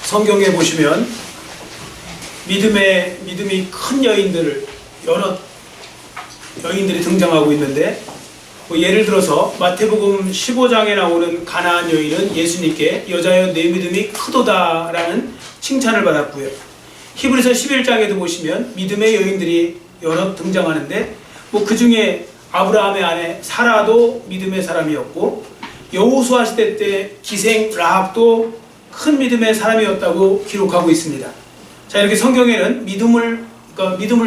성경에 보시면 믿음이 큰 여러 여인들이 등장하고 있는데, 예를 들어서 마태복음 15장에 나오는 가나안 여인은 예수님께 여자여 내 믿음이 크도다 라는 칭찬을 받았고요. 히브리서 11장에도 보시면 믿음의 여인들이 여러 등장하는데, 그 중에 아브라함의 아내 사라도 믿음의 사람이었고, 여호수아 시대 때 기생 라합도 큰 믿음의 사람이었다고 기록하고 있습니다. 자, 이렇게 성경에는 믿음을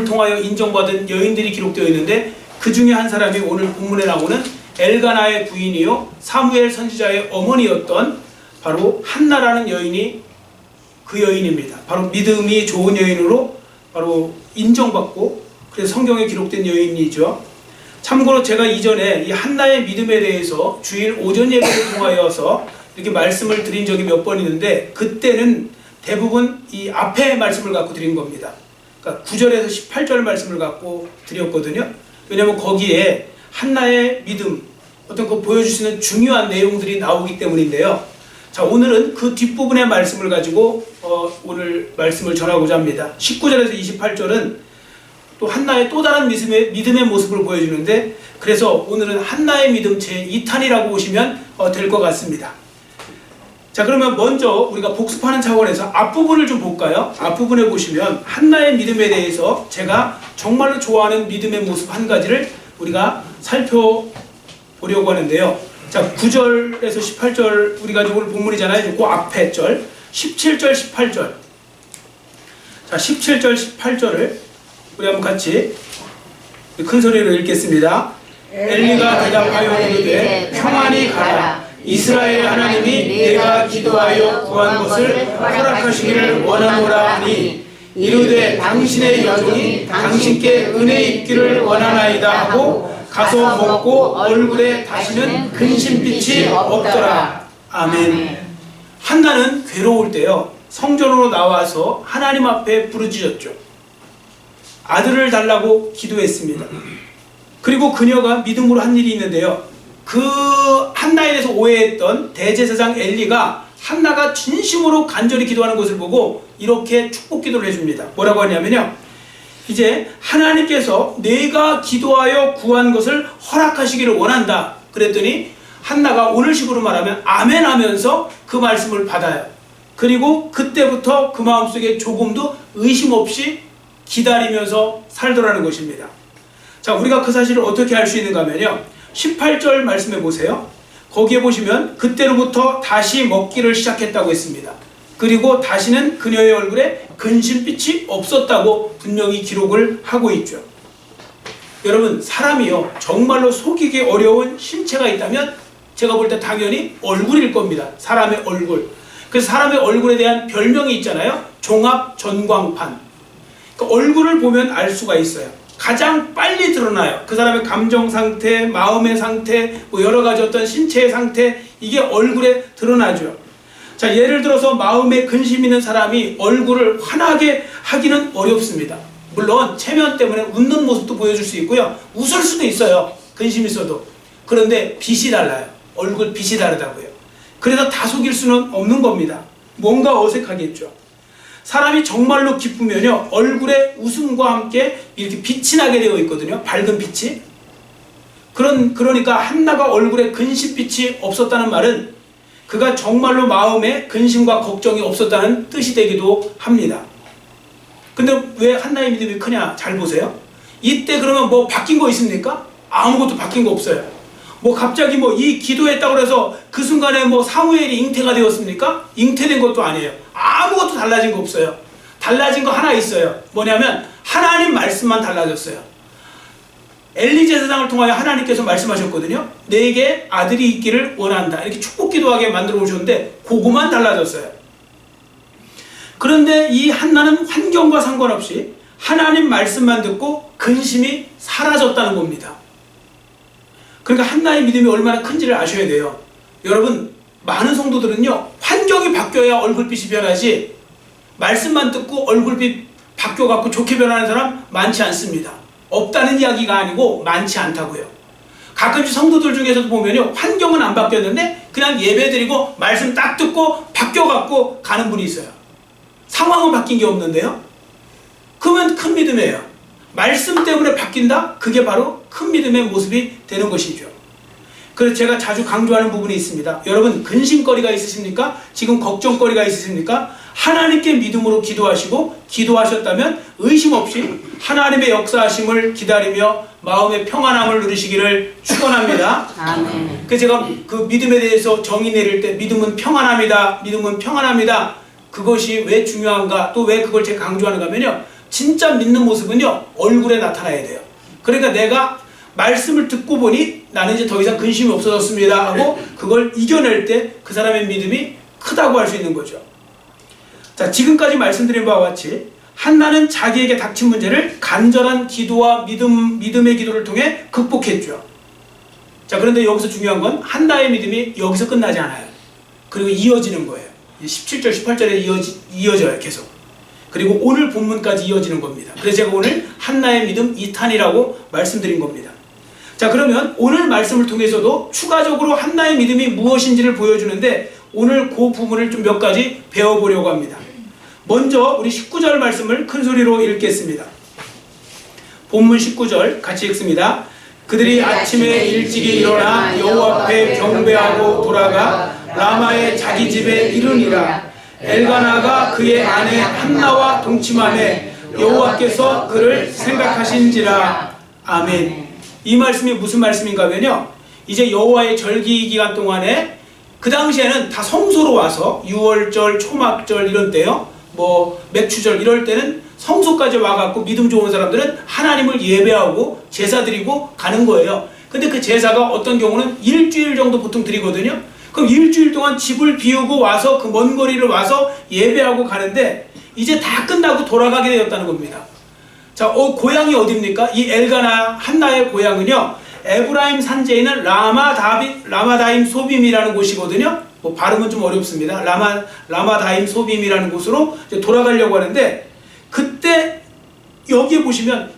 통하여 인정받은 여인들이 기록되어 있는데, 그 중에 한 사람이 오늘 본문에 나오는 엘가나의 부인이요 사무엘 선지자의 어머니였던 바로 한나라는 여인이 그 여인입니다. 바로 믿음이 좋은 여인으로 바로 인정받고, 그래서 성경에 기록된 여인이죠. 참고로 제가 이전에 이 한나의 믿음에 대해서 주일 오전 예배를 통하여서 이렇게 말씀을 드린 적이 몇 번 있는데, 그때는 대부분 이 앞에 말씀을 갖고 드린 겁니다. 그러니까 9절에서 18절 말씀을 갖고 드렸거든요. 왜냐하면 거기에 한나의 믿음, 어떤 그 보여줄 수 있는 중요한 내용들이 나오기 때문인데요. 자, 오늘은 그 뒷부분의 말씀을 가지고 오늘 말씀을 전하고자 합니다. 19절에서 28절은 또 한나의 또 다른 믿음의 모습을 보여주는데, 그래서 오늘은 한나의 믿음 제2탄이라고 보시면 될 것 같습니다. 자, 그러면 먼저 우리가 복습하는 차원에서 앞부분을 좀 볼까요? 앞부분에 보시면 한나의 믿음에 대해서 제가 정말로 좋아하는 믿음의 모습 한 가지를 우리가 살펴보려고 하는데요. 자, 9절에서 18절 우리가 오늘 본문이잖아요. 그 앞에 절 17절 18절. 자, 17절 18절을 우리 한번 같이 큰 소리로 읽겠습니다. 엘리가 대답하여 이르되 평안히 가라. 이스라엘 하나님이 내가 기도하여 구한 것을 허락하시기를 원하노라 하니, 이르되 당신의 여종이 당신께 은혜 입기를 원하나이다 하고 가서 먹고 얼굴에 다시는 근심빛이 없더라. 아멘. 한나는 괴로울 때요 성전으로 나와서 하나님 앞에 부르짖었죠. 아들을 달라고 기도했습니다. 그리고 그녀가 믿음으로 한 일이 있는데요, 그 한나에 대해서 오해했던 대제사장 엘리가 한나가 진심으로 간절히 기도하는 것을 보고 이렇게 축복 기도를 해줍니다. 뭐라고 하냐면요, 이제 하나님께서 내가 기도하여 구한 것을 허락하시기를 원한다 그랬더니 한나가 오늘식으로 말하면 아멘 하면서 그 말씀을 받아요. 그리고 그때부터 그 마음속에 조금도 의심 없이 기다리면서 살더라는 것입니다. 자, 우리가 그 사실을 어떻게 알 수 있는가 하면요, 18절 말씀해 보세요. 거기에 보시면 그때로부터 다시 먹기를 시작했다고 했습니다. 그리고 다시는 그녀의 얼굴에 근심빛이 없었다고 분명히 기록을 하고 있죠. 여러분, 사람이요 정말로 속이기 어려운 신체가 있다면 제가 볼 때 당연히 얼굴일 겁니다. 사람의 얼굴. 그래서 사람의 얼굴에 대한 별명이 있잖아요. 종합전광판. 그러니까 얼굴을 보면 알 수가 있어요. 가장 빨리 드러나요. 그 사람의 감정 상태, 마음의 상태, 여러 가지 어떤 신체의 상태, 이게 얼굴에 드러나죠. 자, 예를 들어서 마음에 근심 있는 사람이 얼굴을 환하게 하기는 어렵습니다. 물론 체면 때문에 웃는 모습도 보여줄 수 있고요, 웃을 수도 있어요, 근심 있어도. 그런데 빛이 달라요. 얼굴 빛이 다르다고요. 그래서 다 속일 수는 없는 겁니다. 뭔가 어색하겠죠. 사람이 정말로 기쁘면요 얼굴에 웃음과 함께 이렇게 빛이 나게 되어 있거든요. 밝은 빛이. 그러니까 한나가 얼굴에 근심빛이 없었다는 말은 그가 정말로 마음에 근심과 걱정이 없었다는 뜻이 되기도 합니다. 근데 왜 한나의 믿음이 크냐? 잘 보세요. 이때 그러면 뭐 바뀐 거 있습니까? 아무것도 바뀐 거 없어요. 갑자기 이 기도했다고 해서 그 순간에 사무엘이 잉태가 되었습니까? 잉태된 것도 아니에요. 아무것도 달라진 거 없어요. 달라진 거 하나 있어요. 뭐냐면 하나님 말씀만 달라졌어요. 엘리 제사장을 통하여 하나님께서 말씀하셨거든요. 내게 아들이 있기를 원한다. 이렇게 축복 기도하게 만들어 오셨는데 그거만 달라졌어요. 그런데 이 한나는 환경과 상관없이 하나님 말씀만 듣고 근심이 사라졌다는 겁니다. 그러니까 한나의 믿음이 얼마나 큰지를 아셔야 돼요. 여러분, 많은 성도들은요 환경이 바뀌어야 얼굴빛이 변하지, 말씀만 듣고 얼굴빛 바뀌어갖고 좋게 변하는 사람 많지 않습니다. 없다는 이야기가 아니고 많지 않다고요. 가끔씩 성도들 중에서도 보면요 환경은 안 바뀌었는데 그냥 예배 드리고 말씀 딱 듣고 바뀌어갖고 가는 분이 있어요. 상황은 바뀐 게 없는데요. 그러면 큰 믿음이에요. 말씀 때문에 바뀐다? 그게 바로 큰 믿음의 모습이 되는 것이죠. 그래서 제가 자주 강조하는 부분이 있습니다. 여러분 근심거리가 있으십니까? 지금 걱정거리가 있으십니까? 하나님께 믿음으로 기도하시고 기도하셨다면 의심 없이 하나님의 역사하심을 기다리며 마음의 평안함을 누리시기를 축원합니다. 아멘. 그래서 제가 그 믿음에 대해서 정의 내릴 때 믿음은 평안합니다. 믿음은 평안합니다. 그것이 왜 중요한가? 또 왜 그걸 제가 강조하는가 하면요. 진짜 믿는 모습은요. 얼굴에 나타나야 돼요. 그러니까 내가 말씀을 듣고 보니 나는 이제 더 이상 근심이 없어졌습니다 하고 그걸 이겨낼 때 그 사람의 믿음이 크다고 할 수 있는 거죠. 자, 지금까지 말씀드린 바와 같이 한나는 자기에게 닥친 문제를 간절한 기도와 믿음의 기도를 통해 극복했죠. 자, 그런데 여기서 중요한 건 한나의 믿음이 여기서 끝나지 않아요. 그리고 이어지는 거예요. 17절, 18절에 이어져요, 계속. 그리고 오늘 본문까지 이어지는 겁니다. 그래서 제가 오늘 한나의 믿음 2탄이라고 말씀드린 겁니다. 자, 그러면 오늘 말씀을 통해서도 추가적으로 한나의 믿음이 무엇인지를 보여주는데 오늘 그 부분을 좀 몇 가지 배워보려고 합니다. 먼저 우리 19절 말씀을 큰 소리로 읽겠습니다. 본문 19절 같이 읽습니다. 그들이 아침에 일찍이 일어나 여호와 앞에 경배하고 돌아가 라마의 자기 집에 이르니라. 엘가나가 그의 아내 한나와 동침하매 여호와께서 그를 생각하신지라. 아멘. 이 말씀이 무슨 말씀인가 하면요, 이제 여호와의 절기 기간 동안에 그 당시에는 다 성소로 와서 유월절, 초막절 이런 때요, 뭐 맥추절 이럴 때는 성소까지 와갖고 믿음 좋은 사람들은 하나님을 예배하고 제사 드리고 가는 거예요. 근데 그 제사가 어떤 경우는 일주일 정도 보통 드리거든요. 그럼 일주일 동안 집을 비우고 와서 그 먼 거리를 와서 예배하고 가는데 이제 다 끝나고 돌아가게 되었다는 겁니다. 자, 고향이 어디입니까? 이 엘가나 한나의 고향은요, 에브라임 산지에 있는 라마다임 소빔이라는 곳이거든요. 뭐 발음은 좀 어렵습니다. 라마다임 소빔이라는 곳으로 이제 돌아가려고 하는데, 그때 여기에 보시면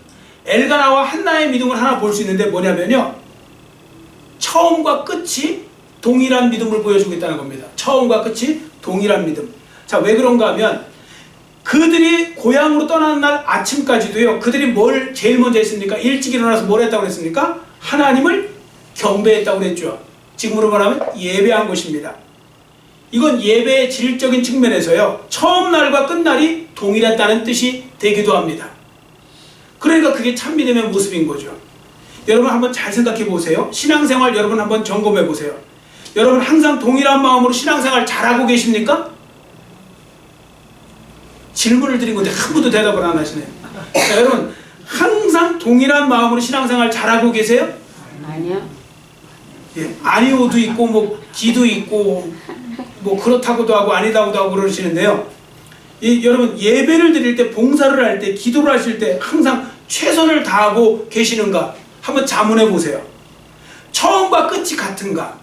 엘가나와 한나의 믿음을 하나 볼 수 있는데 뭐냐면요, 처음과 끝이 동일한 믿음을 보여주고 있다는 겁니다. 처음과 끝이 동일한 믿음. 자, 왜 그런가 하면 그들이 고향으로 떠나는 날 아침까지도요, 그들이 뭘 제일 먼저 했습니까? 일찍 일어나서 뭘 했다고 그랬습니까? 하나님을 경배했다고 그랬죠. 지금으로 말하면 예배한 것입니다. 이건 예배의 질적인 측면에서요, 처음 날과 끝날이 동일했다는 뜻이 되기도 합니다. 그러니까 그게 참 믿음의 모습인 거죠. 여러분 한번 잘 생각해 보세요. 신앙생활 여러분 한번 점검해 보세요. 여러분 항상 동일한 마음으로 신앙생활 잘하고 계십니까? 질문을 드린 건데 한 번도 대답을 안 하시네요. 자, 여러분 항상 동일한 마음으로 신앙생활 잘하고 계세요? 아니요. 예, 아니오도 있고 뭐 기도 있고 뭐 그렇다고도 하고 아니다고도 하고 그러시는데요. 여러분 예배를 드릴 때, 봉사를 할 때, 기도를 하실 때 항상 최선을 다하고 계시는가? 한번 자문해 보세요. 처음과 끝이 같은가?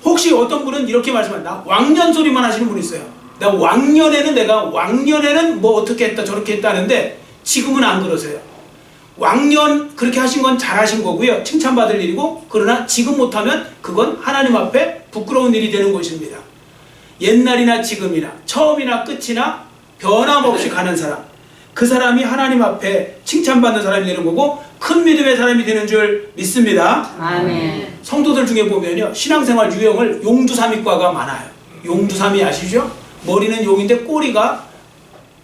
혹시 어떤 분은 이렇게 말씀합니다. 왕년 소리만 하시는 분이 있어요. 왕년에는 뭐 어떻게 했다 저렇게 했다 하는데 지금은 안 그러세요. 왕년 그렇게 하신 건 잘하신 거고요, 칭찬받을 일이고, 그러나 지금 못하면 그건 하나님 앞에 부끄러운 일이 되는 것입니다. 옛날이나 지금이나 처음이나 끝이나 변함없이 가는 사람, 그 사람이 하나님 앞에 칭찬받는 사람이 되는 거고 큰 믿음의 사람이 되는 줄 믿습니다. 아멘. 성도들 중에 보면요, 신앙생활 유형을 용두삼위과가 많아요. 용두삼위 아시죠? 머리는 용인데 꼬리가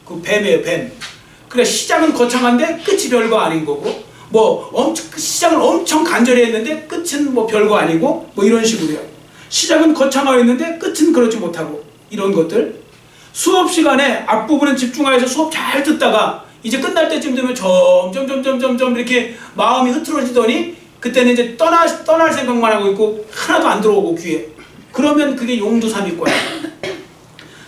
그 뱀이에요, 뱀. 그래, 시작은 거창한데 끝이 별거 아닌 거고, 뭐 시작은 엄청 간절히 했는데 끝은 뭐 별거 아니고, 뭐 이런 식으로요. 시작은 거창하였는데 끝은 그렇지 못하고, 이런 것들. 수업 시간에 앞부분은 집중하여서 수업 잘 듣다가 이제 끝날 때쯤 되면 점점 이렇게 마음이 흐트러지더니 그때는 이제 떠날 생각만 하고 있고 하나도 안 들어오고 귀에. 그러면 그게 용두삼위과예요.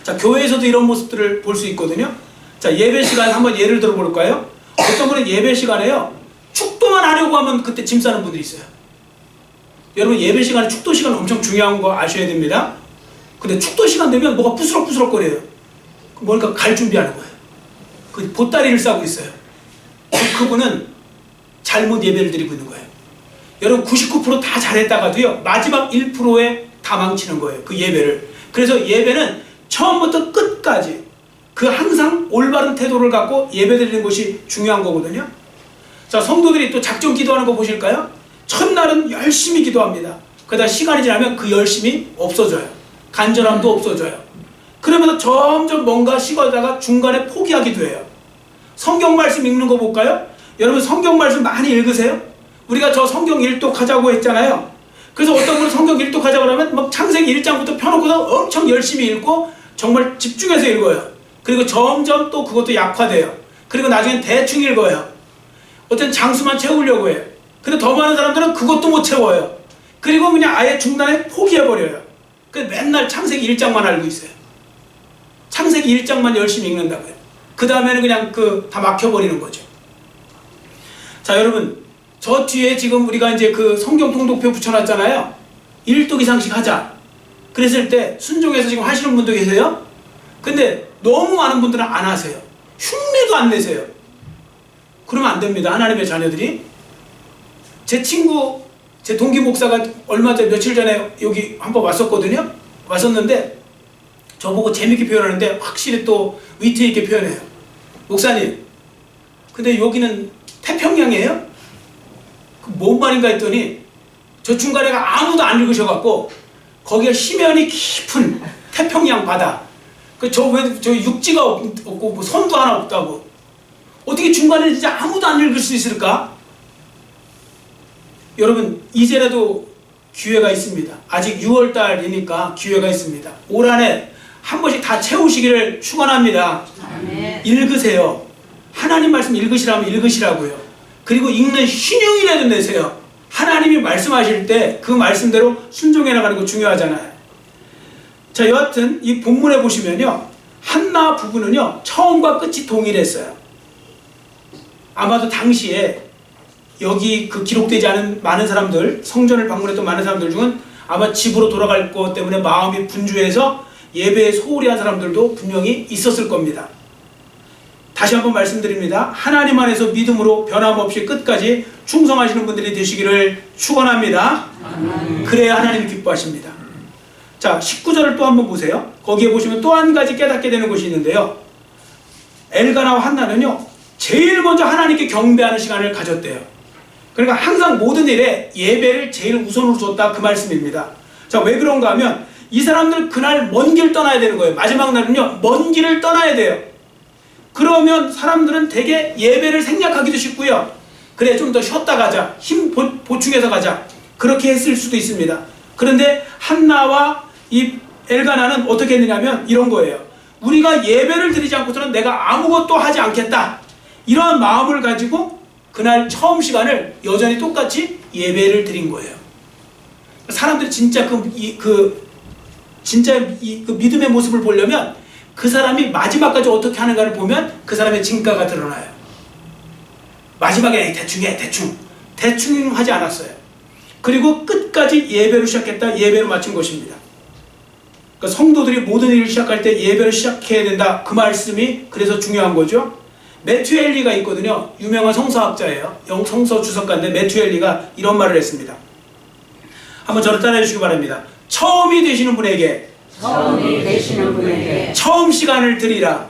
자, 교회에서도 이런 모습들을 볼 수 있거든요. 자, 예배 시간 한번 예를 들어 볼까요? 어떤 분은 예배 시간에요, 축도만 하려고 하면 그때 짐 싸는 분들이 있어요. 여러분 예배 시간에 축도 시간 엄청 중요한 거 아셔야 됩니다. 근데 축도 시간 되면 뭐가 부스럭부스럭거려요. 뭔가 갈 준비하는 거예요. 그 보따리를 싸고 있어요. 그분은 잘못 예배를 드리고 있는 거예요. 여러분 99% 다 잘했다가도요, 마지막 1%에 다 망치는 거예요, 그 예배를. 그래서 예배는 처음부터 끝까지 그 항상 올바른 태도를 갖고 예배드리는 것이 중요한 거거든요. 자, 성도들이 또 작정 기도하는 거 보실까요? 첫날은 열심히 기도합니다. 그러다 시간이 지나면 그 열심이 없어져요. 간절함도 없어져요. 그러면서 점점 뭔가 식어다가 중간에 포기하기도 해요. 성경 말씀 읽는 거 볼까요? 여러분 성경 말씀 많이 읽으세요? 우리가 저 성경 일독하자고 했잖아요. 그래서 어떤 분은 성경 일독하자고 하면 막 창세기 1장부터 펴놓고서 엄청 열심히 읽고 정말 집중해서 읽어요. 그리고 점점 또 그것도 약화돼요. 그리고 나중엔 대충 읽어요. 어떤 장수만 채우려고 해요. 근데 더 많은 사람들은 그것도 못 채워요. 그리고 그냥 아예 중간에 포기해버려요. 그래서 맨날 창세기 1장만 알고 있어요. 창세기 1장만 열심히 읽는다고요. 그 다음에는 그냥 다 막혀버리는 거죠. 자, 여러분, 저 뒤에 지금 우리가 이제 그 성경 통독표 붙여놨잖아요. 1독 이상씩 하자. 그랬을 때 순종해서 지금 하시는 분도 계세요. 근데 너무 많은 분들은 안 하세요. 흉내도 안 내세요. 그러면 안 됩니다. 하나님의 자녀들이. 제 친구, 제 동기 목사가 며칠 전에 여기 한번 왔었거든요. 왔었는데 저보고 재밌게 표현하는데 확실히 또 위트 있게 표현해요. 목사님, 근데 여기는 태평양이에요? 뭔 말인가 했더니 저 중간에가 아무도 안 읽으셔갖고 거기가 심연이 깊은 태평양 바다. 저 육지가 없고 뭐 선도 하나 없다고. 어떻게 중간에 진짜 아무도 안 읽을 수 있을까? 여러분, 이제라도 기회가 있습니다. 아직 6월달이니까 기회가 있습니다. 올 한해 한 번씩 다 채우시기를 축원합니다. 읽으세요. 하나님 말씀 읽으시라면 읽으시라고요. 그리고 읽는 신용이라도 내세요. 하나님이 말씀하실 때 그 말씀대로 순종해 나가는 거 중요하잖아요. 자, 여하튼 이 본문에 보시면요, 한나 부부는요 처음과 끝이 동일했어요. 아마도 당시에 여기 기록되지 않은 많은 사람들, 성전을 방문했던 많은 사람들 중은 아마 집으로 돌아갈 것 때문에 마음이 분주해서 예배에 소홀히 한 사람들도 분명히 있었을 겁니다. 다시 한번 말씀드립니다. 하나님 안에서 믿음으로 변함없이 끝까지 충성하시는 분들이 되시기를 축원합니다. 그래야 하나님이 기뻐하십니다. 자, 19절을 또 한번 보세요. 거기에 보시면 또 한 가지 깨닫게 되는 것이 있는데요. 엘가나와 한나는요 제일 먼저 하나님께 경배하는 시간을 가졌대요. 그러니까 항상 모든 일에 예배를 제일 우선으로 뒀다, 그 말씀입니다. 자, 왜 그런가 하면 이 사람들 그날 먼 길 떠나야 되는 거예요. 마지막 날은요 먼 길을 떠나야 돼요. 그러면 사람들은 되게 예배를 생략하기도 쉽고요. 그래, 좀 더 쉬었다 가자, 힘 보충해서 가자, 그렇게 했을 수도 있습니다. 그런데 한나와 이 엘가나는 어떻게 했느냐면 이런 거예요. 우리가 예배를 드리지 않고서는 내가 아무것도 하지 않겠다, 이러한 마음을 가지고 그날 처음 시간을 여전히 똑같이 예배를 드린 거예요. 사람들이 진짜 진짜 그 믿음의 모습을 보려면 그 사람이 마지막까지 어떻게 하는가를 보면 그 사람의 진가가 드러나요. 마지막에 대충 하지 않았어요. 그리고 끝까지 예배로 시작했다, 예배로 마친 것입니다. 그러니까 성도들이 모든 일을 시작할 때 예배를 시작해야 된다, 그 말씀이 그래서 중요한 거죠. 매튜 엘리가 있거든요. 유명한 성서학자예요. 성서 주석가인데 매튜 엘리가 이런 말을 했습니다. 한번 저를 따라해 주시기 바랍니다. 처음이 되시는 분에게 처음 시간을 드리라.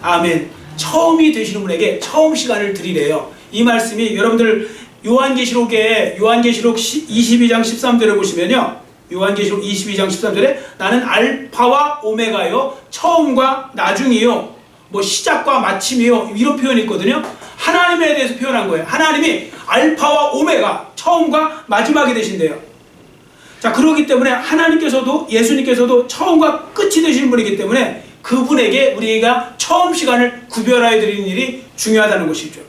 아멘. 처음이 되시는 분에게 처음 시간을 드리래요. 이 말씀이 여러분들 요한계시록 22장 13절에 보시면요, 요한계시록 22장 13절에 나는 알파와 오메가요, 처음과 나중이요, 뭐 시작과 마침이요, 이런 표현이 있거든요. 하나님에 대해서 표현한 거예요. 하나님이 알파와 오메가, 처음과 마지막이 되신대요. 자, 그렇기 때문에 하나님께서도, 예수님께서도 처음과 끝이 되시는 분이기 때문에 그분에게 우리가 처음 시간을 구별하여 드리는 일이 중요하다는 것이죠.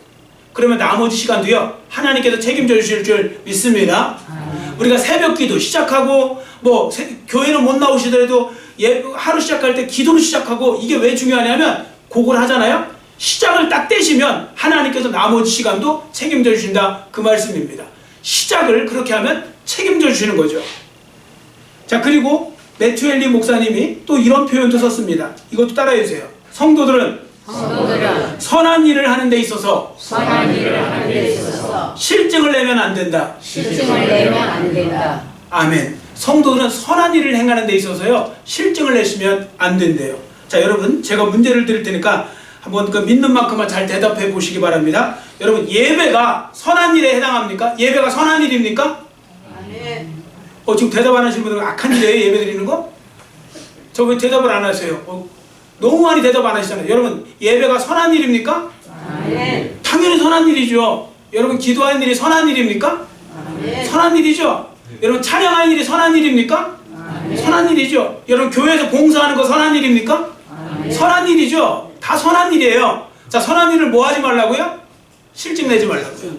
그러면 나머지 시간도요 하나님께서 책임져 주실 줄 믿습니다. 우리가 새벽 기도 시작하고 교회는 못 나오시더라도 하루 시작할 때 기도로 시작하고, 이게 왜 중요하냐면 그걸 하잖아요. 시작을 딱 떼시면 하나님께서 나머지 시간도 책임져 주신다, 그 말씀입니다. 시작을 그렇게 하면 책임져 주시는 거죠. 자, 그리고 매튜 엘리 목사님이 또 이런 표현도 썼습니다. 이것도 따라해 주세요. 성도들은 선한 일을 하는 데 있어서 실증을 내면 안 된다. 아멘. 성도들은 선한 일을 행하는 데 있어서요 실증을 내시면 안 된대요. 자, 여러분 제가 문제를 드릴 테니까 한번 그 믿는 만큼만 잘 대답해 보시기 바랍니다. 여러분, 예배가 선한 일에 해당합니까? 예배가 선한 일입니까? 지금 대답 안 하시는 분들은 악한 일이에요, 예배 드리는 거? 저 왜 대답을 안 하세요? 너무 많이 대답 안 하시잖아요. 여러분, 예배가 선한 일입니까? 당연히 선한 일이죠. 여러분, 기도하는 일이 선한 일입니까? 선한 일이죠. 여러분, 찬양하는 일이 선한 일입니까? 선한 일이죠. 여러분, 교회에서 봉사하는 거 선한 일입니까? 선한 일이죠. 다 선한 일이에요. 자, 선한 일을 뭐 하지 말라고요? 실증 내지 말라고요.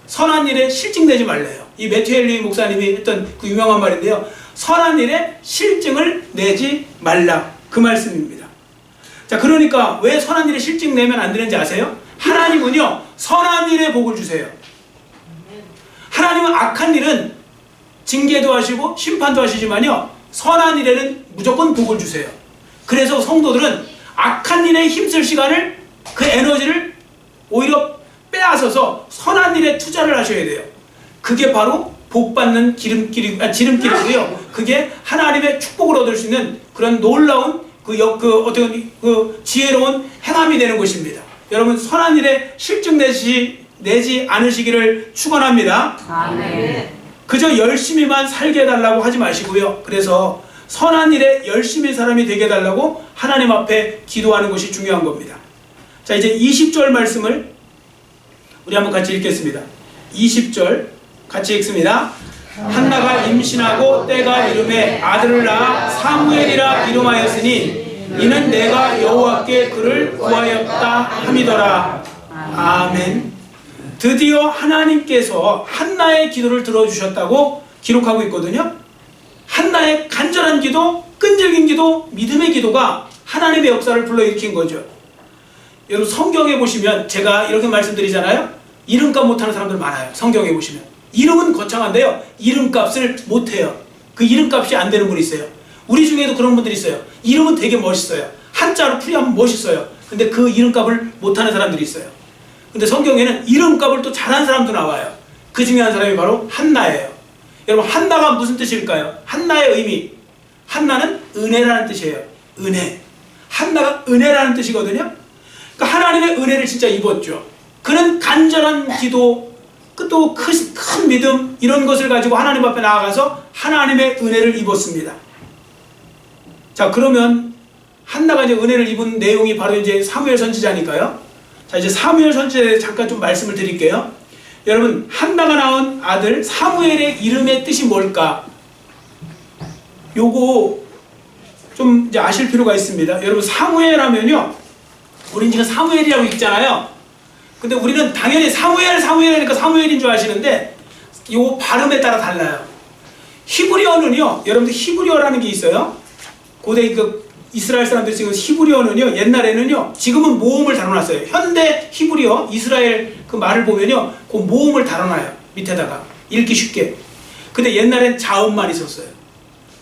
선한 일에 실증 내지 말래요. 이 매튜 헨리 목사님이 했던 그 유명한 말인데요. 선한 일에 실증을 내지 말라. 그 말씀입니다. 자, 그러니까 왜 선한 일에 실증 내면 안 되는지 아세요? 하나님은요, 선한 일에 복을 주세요. 하나님은 악한 일은 징계도 하시고 심판도 하시지만요, 선한 일에는 무조건 복을 주세요. 그래서 성도들은 악한 일에 힘쓸 시간을, 그 에너지를 오히려 빼앗아서 선한 일에 투자를 하셔야 돼요. 그게 바로 복받는 지름길이고요. 그게 하나님의 축복을 얻을 수 있는 그런 놀라운 어떤 지혜로운 행함이 되는 것입니다. 여러분, 선한 일에 실증 내지 않으시기를 축원합니다. 아멘. 그저 열심히만 살게 해달라고 하지 마시고요. 그래서 선한 일에 열심히 사람이 되게 해달라고 하나님 앞에 기도하는 것이 중요한 겁니다. 자, 이제 20절 말씀을 우리 한번 같이 읽겠습니다. 20절 같이 읽습니다. 한나가 임신하고 때가 이름에 아들을 낳아 사무엘이라 이름하였으니 이는 내가 여호와께 그를 구하였다 함이더라. 아멘. 드디어 하나님께서 한나의 기도를 들어주셨다고 기록하고 있거든요. 한나의 간절한 기도, 끈질긴 기도, 믿음의 기도가 하나님의 역사를 불러일으킨 거죠. 여러분, 성경에 보시면 제가 이렇게 말씀드리잖아요. 이름값 못하는 사람들 많아요. 성경에 보시면 이름은 거창한데요, 이름값을 못해요. 그 이름값이 안 되는 분이 있어요. 우리 중에도 그런 분들이 있어요. 이름은 되게 멋있어요. 한자로 풀이하면 멋있어요. 근데 그 이름값을 못하는 사람들이 있어요. 근데 성경에는 이름값을 또 잘하는 사람도 나와요. 그 중에 한 사람이 바로 한나예요. 여러분, 한나가 무슨 뜻일까요? 한나의 의미, 한나는 은혜라는 뜻이에요. 은혜. 한나가 은혜라는 뜻이거든요. 그러니까 하나님의 은혜를 진짜 입었죠. 그는 간절한 기도, 또 큰 믿음, 이런 것을 가지고 하나님 앞에 나아가서 하나님의 은혜를 입었습니다. 자, 그러면 한나가 이제 은혜를 입은 내용이 바로 이제 사무엘 선지자니까요. 자, 이제 사무엘 선지자에 잠깐 좀 말씀을 드릴게요. 여러분, 한나가 낳은 아들 사무엘의 이름의 뜻이 뭘까? 요거 좀 이제 아실 필요가 있습니다. 여러분, 사무엘 하면요, 우린 지금 사무엘이라고 읽잖아요. 근데 우리는 당연히 사무엘이니까 사무엘인 줄 아시는데 요 발음에 따라 달라요. 히브리어는요, 여러분들 히브리어라는 게 있어요. 고대 이스라엘 사람들 지금 히브리어는요, 옛날에는요, 지금은 모음을 달아놨어요. 현대 히브리어, 이스라엘 그 말을 보면요, 그 모음을 달아놔요. 밑에다가 읽기 쉽게. 근데 옛날엔 자음만 있었어요.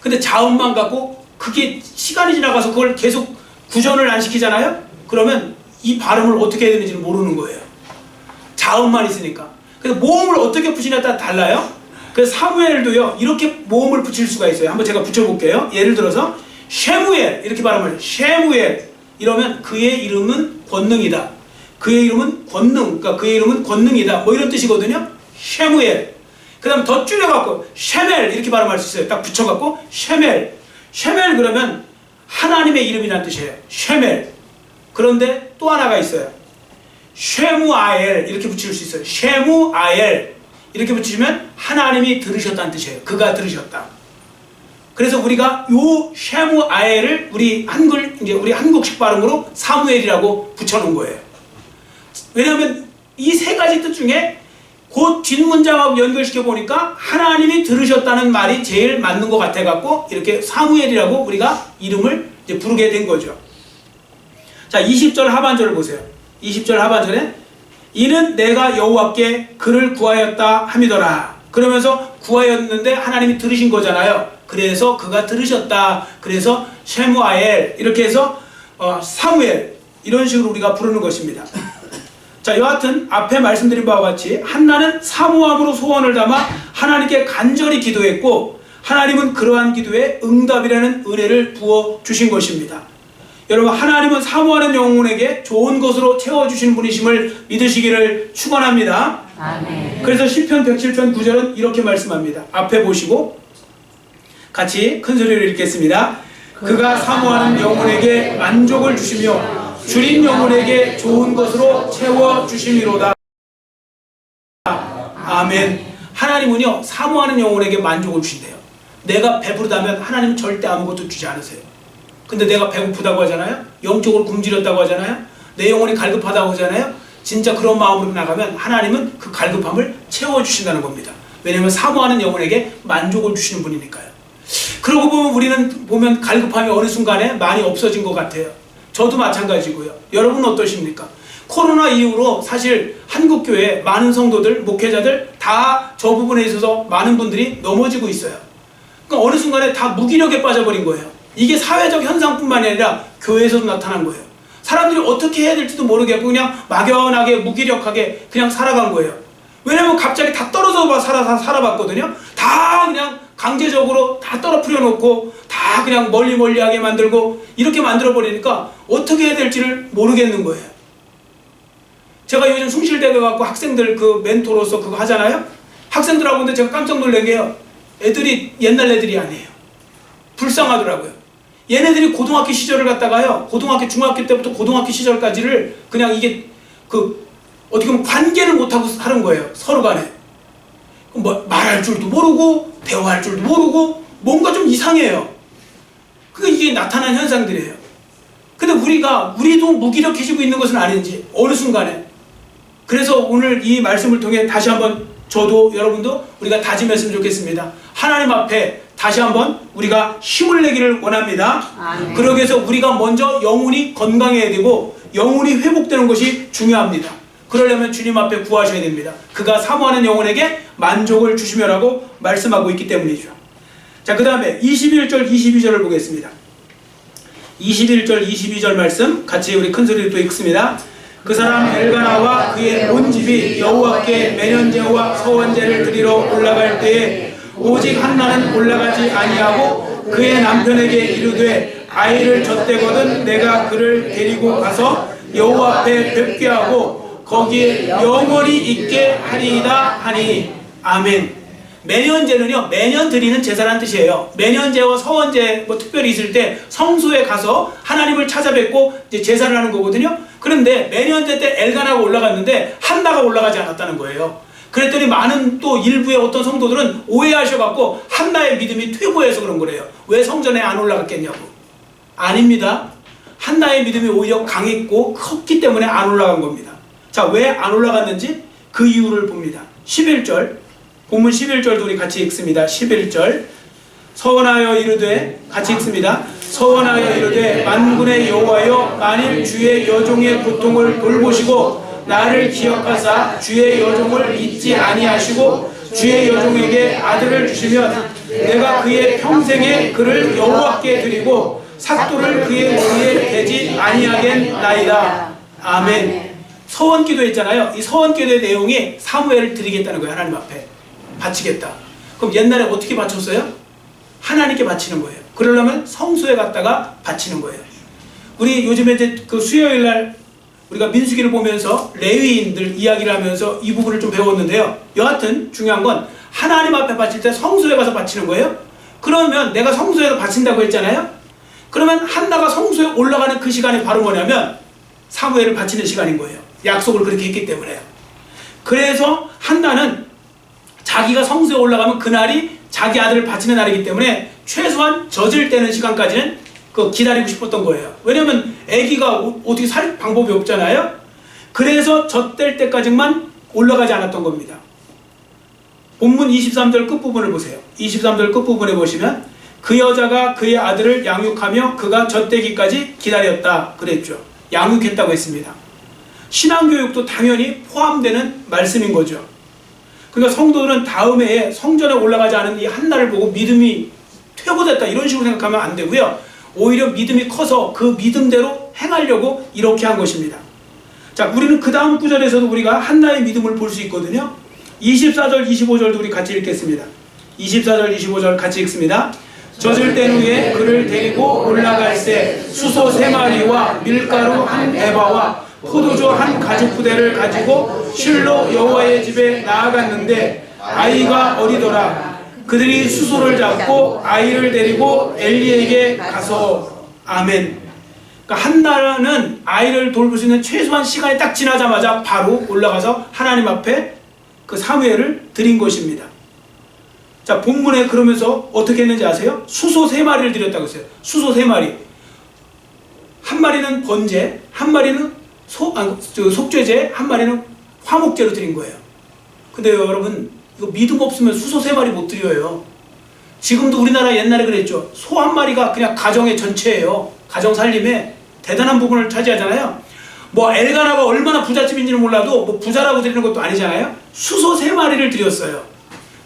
근데 자음만 갖고 그게 시간이 지나가서 그걸 계속 구전을 안 시키잖아요. 그러면 이 발음을 어떻게 해야 되는지를 모르는 거예요. 자음만 있으니까. 그래서 모음을 어떻게 붙이냐에 따라 달라요. 그래서 사무엘도요, 이렇게 모음을 붙일 수가 있어요. 한번 제가 붙여볼게요. 예를 들어서 쉐무엘 이렇게 발음을, 쉐무엘 이러면 그의 이름은 권능이다. 그의 이름은 권능, 그러니까 그의 이름은 권능이다, 뭐 이런 뜻이거든요. 쉐무엘. 그 다음에 더 줄여갖고 쉐멜 이렇게 발음할 수 있어요. 딱 붙여갖고 쉐멜. 쉐멜 그러면 하나님의 이름이라는 뜻이에요. 쉐멜. 그런데 또 하나가 있어요. 쉐무아엘 이렇게 붙일 수 있어요. 쉐무아엘 이렇게 붙이면 하나님이 들으셨다는 뜻이에요. 그가 들으셨다. 그래서 우리가 요 쉐무아엘을 우리 한국식 발음으로 사무엘이라고 붙여놓은 거예요. 왜냐하면 이 세 가지 뜻 중에 그 뒷문장하고 연결시켜 보니까 하나님이 들으셨다는 말이 제일 맞는 것 같아갖고 이렇게 사무엘이라고 우리가 이름을 이제 부르게 된 거죠. 자, 20절 하반절을 보세요. 20절 하반절에 이는 내가 여호와께 그를 구하였다 함이더라. 그러면서 구하였는데 하나님이 들으신 거잖아요. 그래서 그가 들으셨다. 그래서 쉐무아엘 이렇게 해서 사무엘 이런 식으로 우리가 부르는 것입니다. 자, 여하튼 앞에 말씀드린 바와 같이 한나는 사모함으로 소원을 담아 하나님께 간절히 기도했고 하나님은 그러한 기도에 응답이라는 은혜를 부어주신 것입니다. 여러분, 하나님은 사모하는 영혼에게 좋은 것으로 채워주시는 분이심을 믿으시기를 축원합니다. 아멘. 그래서 시편 107편 9절은 이렇게 말씀합니다. 앞에 보시고 같이 큰 소리로 읽겠습니다. 그가 사모하는 영혼에게 만족을 주시며 줄인 영혼에게 좋은 것으로 채워주심이로다. 아멘. 하나님은요, 사모하는 영혼에게 만족을 주신대요. 내가 배부르다면 하나님은 절대 아무것도 주지 않으세요. 근데 내가 배고프다고 하잖아요. 영적으로 굶주렸다고 하잖아요. 내 영혼이 갈급하다고 하잖아요. 진짜 그런 마음으로 나가면 하나님은 그 갈급함을 채워주신다는 겁니다. 왜냐하면 사모하는 영혼에게 만족을 주시는 분이니까요. 그러고 보면 우리는 갈급함이 어느 순간에 많이 없어진 것 같아요. 저도 마찬가지고요. 여러분은 어떠십니까? 코로나 이후로 사실 한국교회 많은 성도들, 목회자들 다 저 부분에 있어서 많은 분들이 넘어지고 있어요. 그러니까 어느 순간에 다 무기력에 빠져버린 거예요. 이게 사회적 현상뿐만이 아니라 교회에서도 나타난 거예요. 사람들이 어떻게 해야 될지도 모르겠고 그냥 막연하게 무기력하게 그냥 살아간 거예요. 왜냐면 갑자기 다 떨어져 살아봤거든요. 다 그냥 강제적으로 다 떨어뜨려 놓고 다 그냥 멀리하게 만들고 이렇게 만들어 버리니까 어떻게 해야 될지를 모르겠는 거예요. 제가 요즘 숭실대회 갖고 학생들 그 멘토로서 그거 하잖아요. 학생들하고 근데 제가 깜짝 놀란 게요. 애들이 옛날 애들이 아니에요. 불쌍하더라고요. 얘네들이 고등학교 시절을 갖다가요. 고등학교, 중학교 때부터 고등학교 시절까지를 그냥 이게 어떻게 보면 관계를 못하고 하는 거예요. 서로 간에. 뭐 말할 줄도 모르고 대화할 줄도 모르고 뭔가 좀 이상해요. 이게 나타난 현상들이에요. 근데 우리도 무기력해지고 있는 것은 아닌지 어느 순간에. 그래서 오늘 이 말씀을 통해 다시 한번 저도 여러분도 우리가 다짐했으면 좋겠습니다. 하나님 앞에 다시 한번 우리가 힘을 내기를 원합니다. 아멘. 그러기 위해서 우리가 먼저 영혼이 건강해야 되고 영혼이 회복되는 것이 중요합니다. 그러려면 주님 앞에 구하셔야 됩니다. 그가 사모하는 영혼에게 만족을 주시며라고 말씀하고 있기 때문이죠. 자, 그 다음에 21절 22절을 보겠습니다. 21절 22절 말씀 같이 우리 큰 소리로 또 읽습니다. 그 사람 엘가나와 그의 온 집이 여호와께 매년제와 서원제를 드리러 올라갈 때에 오직 한나는 올라가지 아니하고 그의 남편에게 이르되 아이를 젖대거든 내가 그를 데리고 가서 여호와 앞에 뵙게 하고 거기에 영원히 있게 하리이다 하니. 아멘. 매년제는요, 매년 드리는 제사라는 뜻이에요. 매년제와 서원제 특별히 있을 때 성소에 가서 하나님을 찾아뵙고 이제 제사를 하는 거거든요. 그런데 매년제 때 엘가나가 올라갔는데 한나가 올라가지 않았다는 거예요. 그랬더니 많은 또 일부의 어떤 성도들은 오해하셔갖고 한나의 믿음이 퇴보해서 그런 거래요. 왜 성전에 안 올라갔겠냐고. 아닙니다. 한나의 믿음이 오히려 강했고 컸기 때문에 안 올라간 겁니다. 자, 왜 안 올라갔는지 그 이유를 봅니다. 11절, 본문 11절도 우리 같이 읽습니다. 11절, 서원하여 이르되, 같이 읽습니다. 서원하여 이르되 만군의 여호와여 만일 주의 여종의 고통을 돌보시고 나를 기억하사 주의 여종을 잊지 아니하시고 주의 여종에게 아들을 주시면 내가 그의 평생에 그를 여호와께 드리고 삭도를 그의 머리에 대지 아니하겠나이다. 아멘. 서원기도 했잖아요. 이 서원기도의 내용이 사무엘을 드리겠다는 거예요. 하나님 앞에 바치겠다. 그럼 옛날에 어떻게 바쳤어요? 하나님께 바치는 거예요. 그러려면 성소에 갔다가 바치는 거예요. 우리 요즘에 이제 그 수요일 날 우리가 민수기를 보면서 레위인들 이야기를 하면서 이 부분을 좀 배웠는데요. 여하튼 중요한 건 하나님 앞에 바칠 때 성소에 가서 바치는 거예요. 그러면 내가 성소에서 바친다고 했잖아요. 그러면 한나가 성소에 올라가는 그 시간이 바로 뭐냐면 사무엘을 바치는 시간인 거예요. 약속을 그렇게 했기 때문에요. 그래서 한나는 자기가 성소에 올라가면 그날이 자기 아들을 바치는 날이기 때문에 최소한 젖을 떼는 시간까지는 기다리고 싶었던 거예요. 왜냐면 아기가 어떻게 살 방법이 없잖아요. 그래서 젖뗄 때까지만 올라가지 않았던 겁니다. 본문 23절 끝부분을 보세요. 23절 끝부분에 보시면 그 여자가 그의 아들을 양육하며 그가 젖대기까지 기다렸다 그랬죠. 양육했다고 했습니다. 신앙교육도 당연히 포함되는 말씀인 거죠. 그러니까 성도들은 다음 해에 성전에 올라가지 않은 이 한나를 보고 믿음이 퇴보됐다 이런 식으로 생각하면 안 되고요. 오히려 믿음이 커서 그 믿음대로 행하려고 이렇게 한 것입니다. 자, 우리는 그 다음 구절에서도 우리가 한나의 믿음을 볼 수 있거든요. 24절 25절도 우리 같이 읽겠습니다. 24절 25절 같이 읽습니다. 젖을 뗀 후에 그를 데리고 올라갈새 수소 3마리와 밀가루 1에바와 포도주 1가죽부대를 가지고 실로 여호와의 집에 나아갔는데 아이가 어리더라. 그들이 수소를 잡고 아이를 데리고 엘리에게 가서. 아멘. 그러니까 한나는 아이를 돌볼 수 있는 최소한 시간이 딱 지나자마자 바로 올라가서 하나님 앞에 그 사무엘을 드린 것입니다. 자, 본문에 그러면서 어떻게 했는지 아세요? 수소 3마리를 드렸다고 했어요. 수소 3마리. 한 마리는 번제, 한 마리는 속죄제, 한 마리는 화목제로 드린 거예요. 근데 여러분, 이거 믿음 없으면 수소 3마리 못 드려요. 지금도 우리나라 옛날에 그랬죠. 소 한 마리가 그냥 가정의 전체예요. 가정 살림에 대단한 부분을 차지하잖아요. 뭐 엘가나가 얼마나 부잣집인지는 몰라도 뭐 부자라고 드리는 것도 아니잖아요. 수소 3마리를 드렸어요.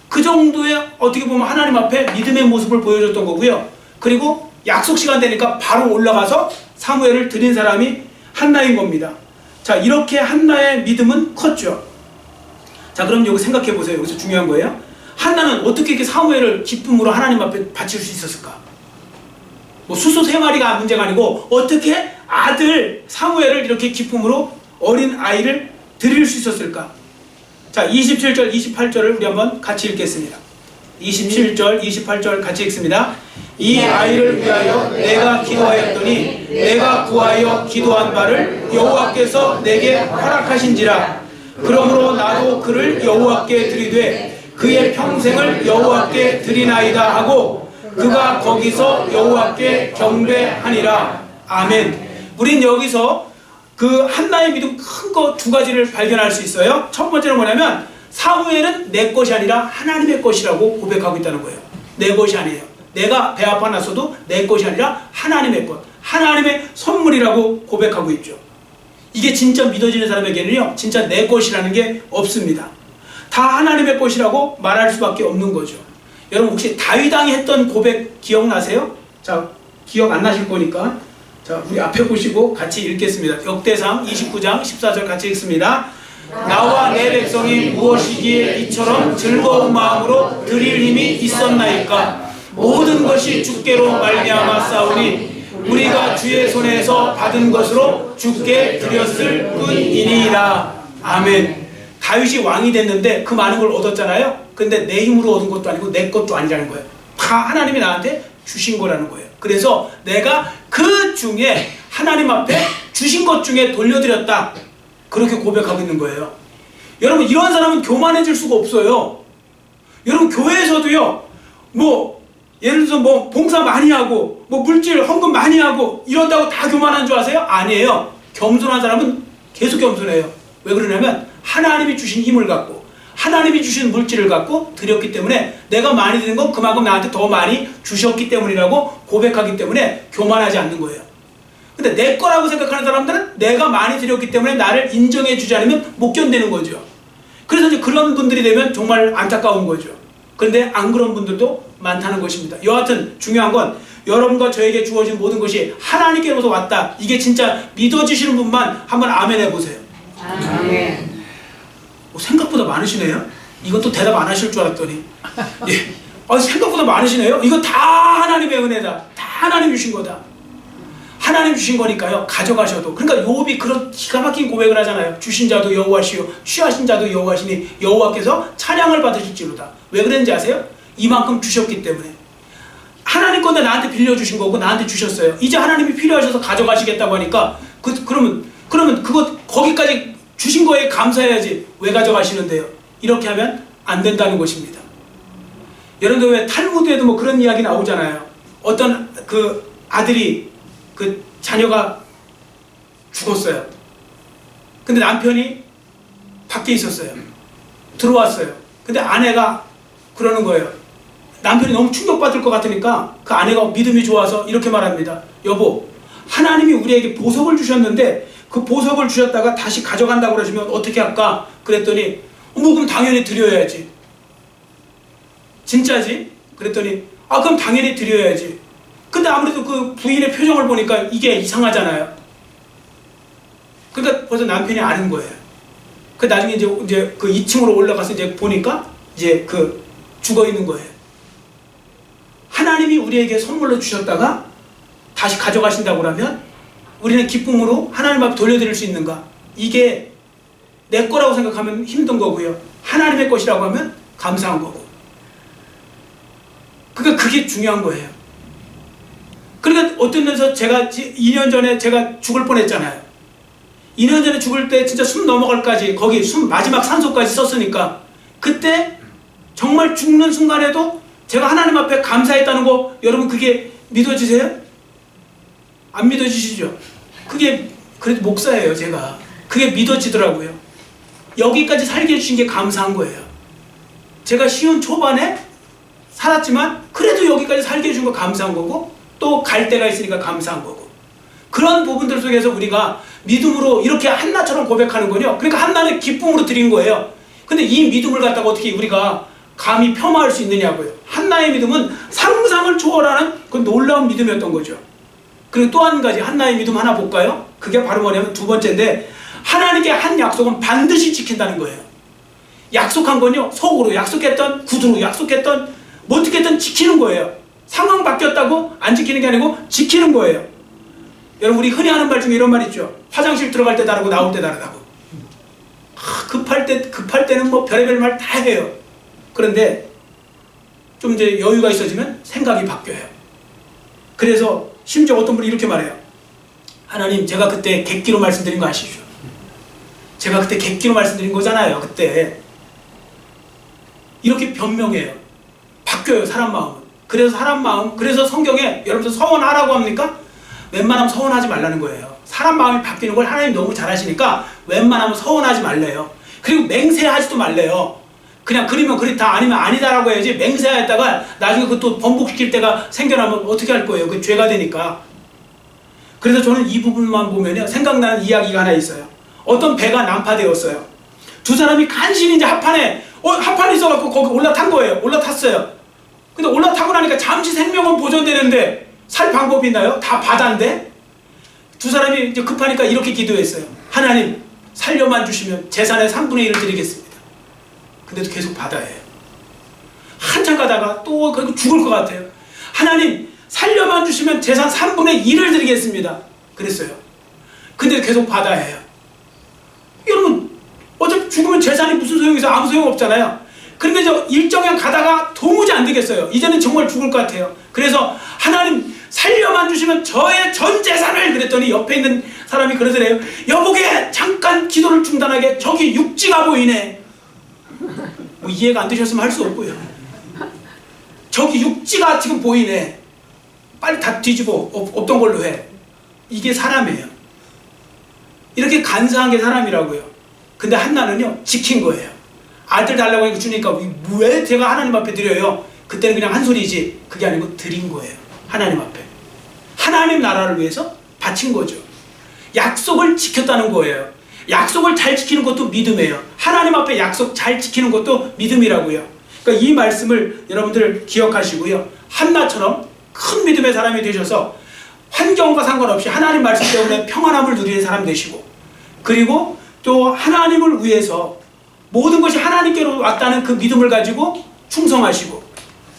그 정도의 어떻게 보면 하나님 앞에 믿음의 모습을 보여줬던 거고요. 그리고 약속 시간 되니까 바로 올라가서 사무엘을 드린 사람이 한나인 겁니다. 자, 이렇게 한나의 믿음은 컸죠. 자, 그럼 여기 생각해 보세요. 여기서 중요한 거예요. 한나는 어떻게 이렇게 사무엘을 기쁨으로 하나님 앞에 바칠 수 있었을까? 뭐 수소 3마리가 문제가 아니고 어떻게 아들 사무엘을 이렇게 기쁨으로 어린 아이를 드릴 수 있었을까? 자, 27절, 28절을 우리 한번 같이 읽겠습니다. 27절, 28절 같이 읽습니다. 이 아이를 위하여 내가 기도하였더니 내가 구하여 기도한 바를 여호와께서 내게 허락하신지라. 그러므로 나도 그를 여호와께 드리되 그의 평생을 여호와께 드리나이다 하고 그가 거기서 여호와께 경배하니라. 아멘. 우린 여기서 그 한나의 믿음 큰 거 2가지를 발견할 수 있어요. 첫 번째는 뭐냐면 사무엘은 내 것이 아니라 하나님의 것이라고 고백하고 있다는 거예요. 내 것이 아니에요. 내가 배 아파 났어도 내 것이 아니라 하나님의 것, 하나님의 선물이라고 고백하고 있죠. 이게 진짜 믿어지는 사람에게는요, 진짜 내 것이라는 게 없습니다. 다 하나님의 것이라고 말할 수밖에 없는 거죠. 여러분 혹시 다윗 왕이 했던 고백 기억나세요? 자, 기억 안 나실 거니까 자, 우리 앞에 보시고 같이 읽겠습니다. 역대상 29장 14절 같이 읽습니다. 나와 내 백성이 무엇이기에 이처럼 즐거운 마음으로 드릴 힘이 있었나이까? 모든 것이 주께로 말미암아 싸우니 우리가 주의 손에서 받은 것으로 주께 드렸을 뿐이니라. 아멘. 다윗이 왕이 됐는데 그 많은 걸 얻었잖아요. 근데 내 힘으로 얻은 것도 아니고 내 것도 아니라는 거예요. 다 하나님이 나한테 주신 거라는 거예요. 그래서 내가 그 중에 하나님 앞에 주신 것 중에 돌려드렸다. 그렇게 고백하고 있는 거예요. 여러분 이런 사람은 교만해질 수가 없어요. 여러분 교회에서도요. 뭐 예를 들어서 뭐 봉사 많이 하고 뭐 물질 헌금 많이 하고 이런다고 다 교만한 줄 아세요? 아니에요. 겸손한 사람은 계속 겸손해요. 왜 그러냐면 하나님이 주신 힘을 갖고 하나님이 주신 물질을 갖고 드렸기 때문에 내가 많이 드린 건 그만큼 나한테 더 많이 주셨기 때문이라고 고백하기 때문에 교만하지 않는 거예요. 근데 내 거라고 생각하는 사람들은 내가 많이 드렸기 때문에 나를 인정해 주지 않으면 못 견디는 거죠. 그래서 이제 그런 분들이 되면 정말 안타까운 거죠. 그런데 안 그런 분들도 많다는 것입니다. 여하튼 중요한 건 여러분과 저에게 주어진 모든 것이 하나님께로서 왔다. 이게 진짜 믿어지시는 분만 한번 아멘 해보세요. 아멘. 생각보다 많으시네요. 이것도 대답 안 하실 줄 알았더니 예. 생각보다 많으시네요. 이거 다 하나님의 은혜다. 다 하나님 주신 거다. 하나님 주신 거니까요. 가져가셔도. 그러니까 욥이 그런 기가 막힌 고백을 하잖아요. 주신 자도 여호와시요 취하신 자도 여호와시니 여호와께서 찬양을 받으실지로다. 왜 그랬는지 아세요? 이만큼 주셨기 때문에. 하나님 건데 나한테 빌려주신 거고 나한테 주셨어요. 이제 하나님이 필요하셔서 가져가시겠다고 하니까 그러면 그거 거기까지 주신 거에 감사해야지 왜 가져가시는데요? 이렇게 하면 안 된다는 것입니다. 여러분들 왜 탈무드에도 뭐 그런 이야기 나오잖아요. 어떤 그 아들이 그 자녀가 죽었어요. 근데 남편이 밖에 있었어요. 들어왔어요. 근데 아내가 그러는 거예요. 남편이 너무 충격받을 것 같으니까 그 아내가 믿음이 좋아서 이렇게 말합니다. 여보, 하나님이 우리에게 보석을 주셨는데 그 보석을 주셨다가 다시 가져간다고 그러시면 어떻게 할까? 그랬더니 뭐 그럼 당연히 드려야지. 진짜지? 그랬더니 그럼 당연히 드려야지. 근데 아무래도 그 부인의 표정을 보니까 이게 이상하잖아요. 그러니까 벌써 남편이 아는 거예요. 그 나중에 이제 그 2층으로 올라가서 이제 보니까 이제 그 죽어 있는 거예요. 하나님이 우리에게 선물로 주셨다가 다시 가져가신다고 하면 우리는 기쁨으로 하나님 앞에 돌려드릴 수 있는가? 이게 내 거라고 생각하면 힘든 거고요. 하나님의 것이라고 하면 감사한 거고. 그러니까 그게 중요한 거예요. 그러니까 어떤 면에서 제가 2년 전에 제가 죽을 뻔했잖아요. 2년 전에 죽을 때 진짜 숨 넘어갈까지 거기 숨 마지막 산소까지 썼으니까 그때 정말 죽는 순간에도 제가 하나님 앞에 감사했다는 거 여러분 그게 믿어지세요? 안 믿어지시죠? 그게 그래도 목사예요 제가. 그게 믿어지더라고요. 여기까지 살게 해주신 게 감사한 거예요. 제가 쉬운 초반에 살았지만 그래도 여기까지 살게 해준 거 감사한 거고 또 갈 때가 있으니까 감사한 거고 그런 부분들 속에서 우리가 믿음으로 이렇게 한나처럼 고백하는 거요. 그러니까 한나는 기쁨으로 드린 거예요. 근데 이 믿음을 갖다가 어떻게 우리가 감히 폄하할 수 있느냐고요. 한나의 믿음은 상상을 초월하는 그 놀라운 믿음이었던 거죠. 그리고 또 한 가지 한나의 믿음 하나 볼까요? 그게 바로 뭐냐면 두 번째인데 하나님께 한 약속은 반드시 지킨다는 거예요. 약속한 건요 속으로 약속했던 구두로 약속했던 뭐 어떻게 했든 지키는 거예요. 상황 바뀌었다고 안 지키는 게 아니고 지키는 거예요. 여러분 우리 흔히 하는 말 중에 이런 말 있죠. 화장실 들어갈 때 다르고 나올 때 다르다고. 급할 때는 뭐 별의별 말 다 해요. 그런데 좀 이제 여유가 있어지면 생각이 바뀌어요. 그래서 심지어 어떤 분이 이렇게 말해요. 하나님 제가 그때 객기로 말씀드린 거 아시죠? 제가 그때 객기로 말씀드린 거잖아요. 그때 이렇게 변명해요. 바뀌어요 사람 마음은. 그래서 사람 마음 그래서 성경에 여러분들 서원하라고 합니까? 웬만하면 서원하지 말라는 거예요. 사람 마음이 바뀌는 걸 하나님 너무 잘 아시니까 웬만하면 서원하지 말래요. 그리고 맹세하지도 말래요. 그냥 그리면 그렇다 아니면 아니다라고 해야지 맹세하였다가 나중에 그것도 번복시킬 때가 생겨나면 어떻게 할 거예요? 그 죄가 되니까. 그래서 저는 이 부분만 보면요 생각나는 이야기가 하나 있어요. 어떤 배가 난파되었어요. 두 사람이 간신히 이제 합판이 있어갖고 거기 올라탄 거예요. 올라탔어요. 근데 올라타고 나니까 잠시 생명은 보존되는데 살 방법이 있나요? 다 바다인데? 두 사람이 이제 급하니까 이렇게 기도했어요. 하나님 살려만 주시면 재산의 3분의 1을 드리겠습니다. 근데도 계속 바다예요. 한참 가다가 또 죽을 것 같아요. 하나님 살려만 주시면 재산 3분의 1을 드리겠습니다. 그랬어요. 근데 계속 바다예요. 여러분 어차피 죽으면 재산이 무슨 소용이 있어요? 아무 소용 없잖아요. 그런데 저 일정량 가다가 도무지 안 되겠어요. 이제는 정말 죽을 것 같아요. 그래서 하나님 살려만 주시면 저의 전 재산을 그랬더니 옆에 있는 사람이 그러더래요. 여보게 잠깐 기도를 중단하게 저기 육지가 보이네. 뭐 이해가 안 되셨으면 할 수 없고요. 저기 육지가 지금 보이네. 빨리 다 뒤집어 없던 걸로 해. 이게 사람이에요. 이렇게 간사한 게 사람이라고요. 근데 한나는요 지킨 거예요. 아들 달라고 해서 주니까 왜 제가 하나님 앞에 드려요? 그때는 그냥 한 소리지 그게 아니고 드린 거예요. 하나님 앞에. 하나님 나라를 위해서 바친 거죠. 약속을 지켰다는 거예요. 약속을 잘 지키는 것도 믿음이에요. 하나님 앞에 약속 잘 지키는 것도 믿음이라고요. 그러니까 이 말씀을 여러분들 기억하시고요. 한나처럼 큰 믿음의 사람이 되셔서 환경과 상관없이 하나님 말씀 때문에 평안함을 누리는 사람 되시고 그리고 또 하나님을 위해서 모든 것이 하나님께로 왔다는 그 믿음을 가지고 충성하시고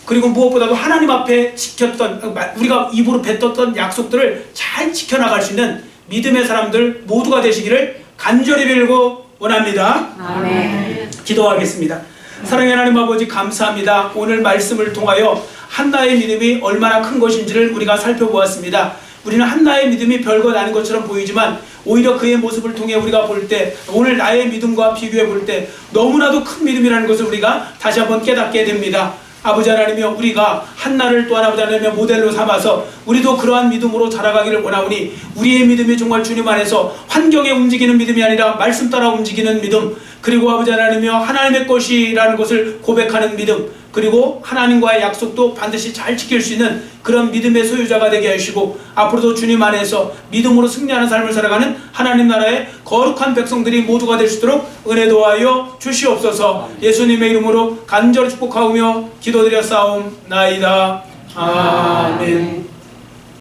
그리고 무엇보다도 하나님 앞에 지켰던 우리가 입으로 뱉었던 약속들을 잘 지켜나갈 수 있는 믿음의 사람들 모두가 되시기를 간절히 빌고 원합니다. 아멘. 기도하겠습니다. 사랑의 하나님 아버지 감사합니다. 오늘 말씀을 통하여 한나의 믿음이 얼마나 큰 것인지를 우리가 살펴보았습니다. 우리는 한나의 믿음이 별것 아닌 것처럼 보이지만 오히려 그의 모습을 통해 우리가 볼 때 오늘 나의 믿음과 비교해 볼 때 너무나도 큰 믿음이라는 것을 우리가 다시 한번 깨닫게 됩니다. 아버지 하나님이여 우리가 한나를 또한 아버지 하나님의 모델로 삼아서 우리도 그러한 믿음으로 자라가기를 원하오니 우리의 믿음이 정말 주님 안에서 환경에 움직이는 믿음이 아니라 말씀 따라 움직이는 믿음 그리고 아버지 하나님이여 하나님의 것이라는 것을 고백하는 믿음 그리고 하나님과의 약속도 반드시 잘 지킬 수 있는 그런 믿음의 소유자가 되게 하시고 앞으로도 주님 안에서 믿음으로 승리하는 삶을 살아가는 하나님 나라의 거룩한 백성들이 모두가 될 수 있도록 은혜 도하여 주시옵소서. 예수님의 이름으로 간절히 축복하오며 기도드렸사옵나이다. 아멘.